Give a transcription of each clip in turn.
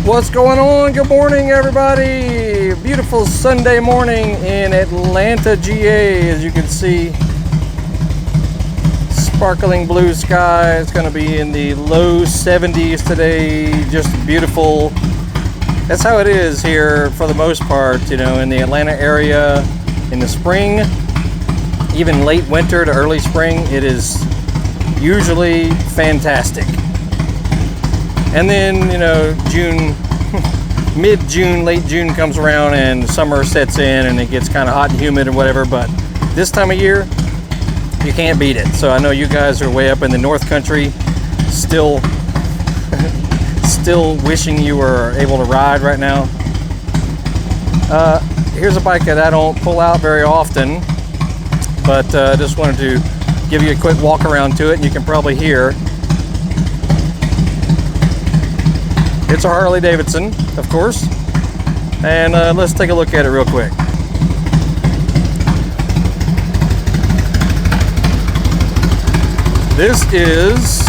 What's going on? Good morning, everybody. Beautiful Sunday morning in Atlanta, GA. As you can see, sparkling blue sky. It's going to be in the low 70s today. Just beautiful. That's how it is here for the most part, you know, in the Atlanta area in the spring, even late winter to early spring. It is usually fantastic. And then, you know, June, mid-June, late June comes around and summer sets in and it gets kind of hot and humid and whatever. But this time of year, you can't beat it. So I know you guys are way up in the North Country, still wishing you were able to ride right now. Here's a bike that I don't pull out very often, but just wanted to give you a quick walk around to it, and you can probably hear. It's a Harley Davidson, of course, and let's take a look at it real quick. This is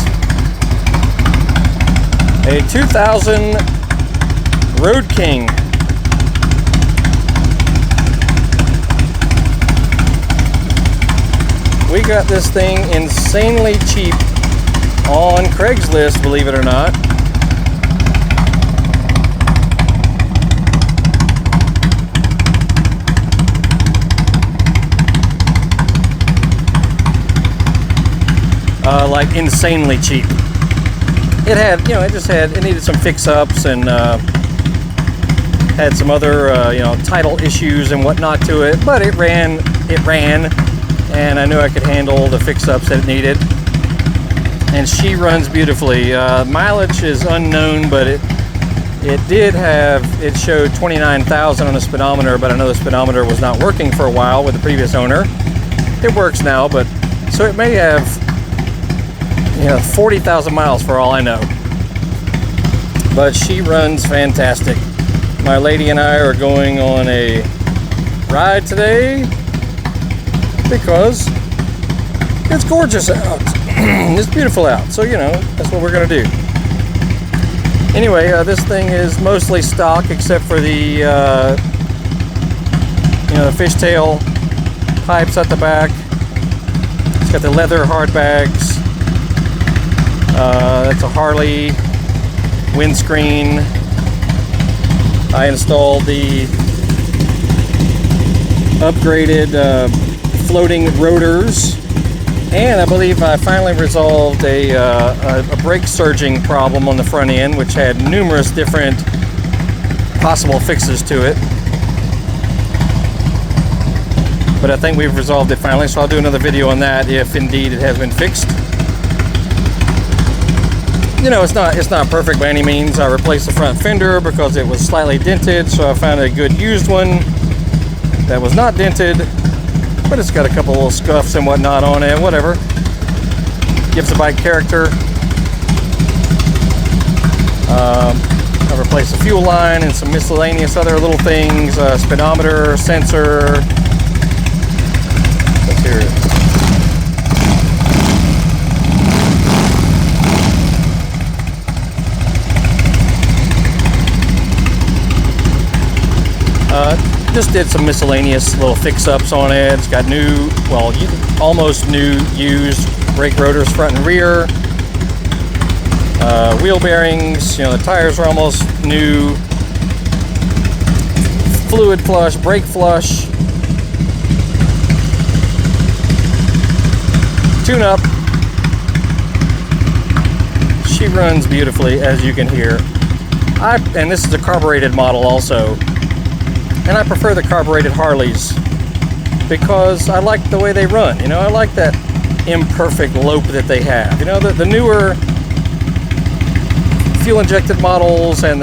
a 2000 Road King. We got this thing insanely cheap on Craigslist, believe it or not. Like insanely cheap. It had, you know, it needed some fix-ups and had some other, you know, title issues and whatnot to it, but it ran, and I knew I could handle the fix-ups that it needed. And she runs beautifully. Mileage is unknown, but it showed 29,000 on the speedometer, but I know the speedometer was not working for a while with the previous owner. It works now, but so it may have, you know, 40,000 miles for all I know. But she runs fantastic. My lady and I are going on a ride today because it's gorgeous out. It's beautiful out. So, you know, that's what we're going to do. Anyway, this thing is mostly stock except for the, you know, the fishtail pipes at the back. It's got the leather hard bags. That's a Harley windscreen. I installed the upgraded floating rotors, and I believe I finally resolved a brake surging problem on the front end, which had numerous different possible fixes to it. But I think we've resolved it finally, so I'll do another video on that if indeed it has been fixed. You know, it's not perfect by any means. I replaced the front fender because it was slightly dented, so I found a good used one that was not dented, but it's got a couple little scuffs and whatnot on it, whatever. Gives the bike character. I replaced the fuel line and some miscellaneous other little things, speedometer, sensor. Let's hear it. Just did some miscellaneous little fix-ups on it. It's got new, well, almost new used brake rotors front and rear. Wheel bearings, you know, the tires are almost new. Fluid flush, brake flush. Tune up. She runs beautifully, as you can hear. And this is a carbureted model also. And I prefer the carbureted Harleys because I like the way they run. You know, I like that imperfect lope that they have. You know, the newer fuel-injected models and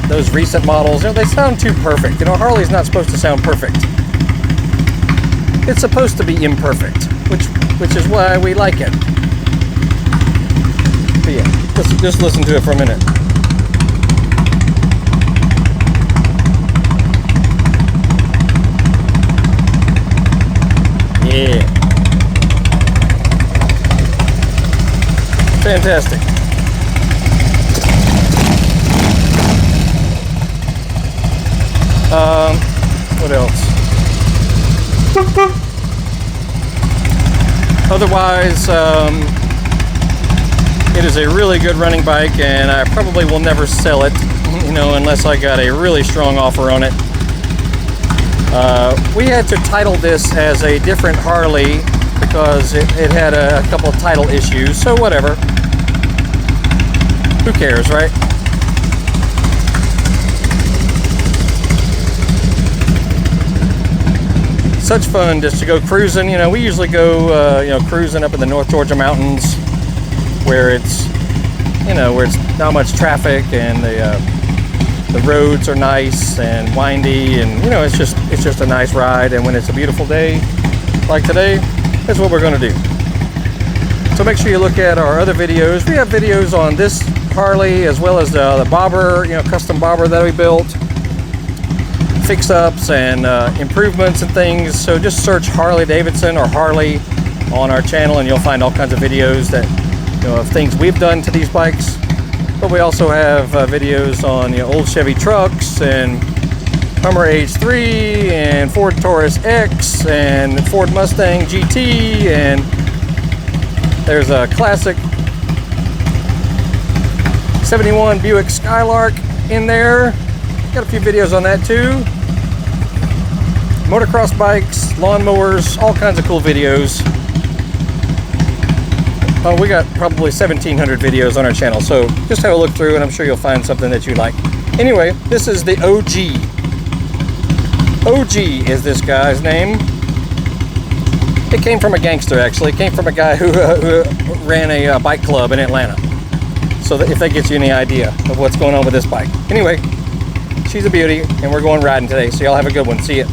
those recent models, you know, they sound too perfect. You know, Harley's not supposed to sound perfect. It's supposed to be imperfect, which is why we like it. But yeah, just listen to it for a minute. Yeah. Fantastic. What else? Otherwise, it is a really good running bike, and I probably will never sell it, you know, unless I got a really strong offer on it. We had to title this as a different Harley because it had a couple of title issues, so whatever. Who cares, right? Such fun just to go cruising. You know, we usually go, you know, cruising up in the North Georgia mountains where it's, you know, where it's not much traffic and the roads are nice and windy, and you know, it's just a nice ride. And when it's a beautiful day like today, that's what we're going to do. So make sure you look at our other videos. We have videos on this Harley as well as the bobber, you know, custom bobber that we built, fix-ups and improvements and things. So just search Harley Davidson or Harley on our channel and you'll find all kinds of videos that, you know, of things we've done to these bikes. But we also have videos on, you know, old Chevy trucks and Hummer H3 and Ford Taurus X and Ford Mustang GT, and there's a classic 71 Buick Skylark in there. Got a few videos on that too. Motocross bikes, lawnmowers, all kinds of cool videos. Oh, we got probably 1,700 videos on our channel, so just have a look through and I'm sure you'll find something that you like. Anyway, this is the OG. OG is this guy's name. It came from a gangster, actually. It came from a guy who ran a bike club in Atlanta. So that if that gets you any idea of what's going on with this bike. Anyway, she's a beauty and we're going riding today, so y'all have a good one. See ya.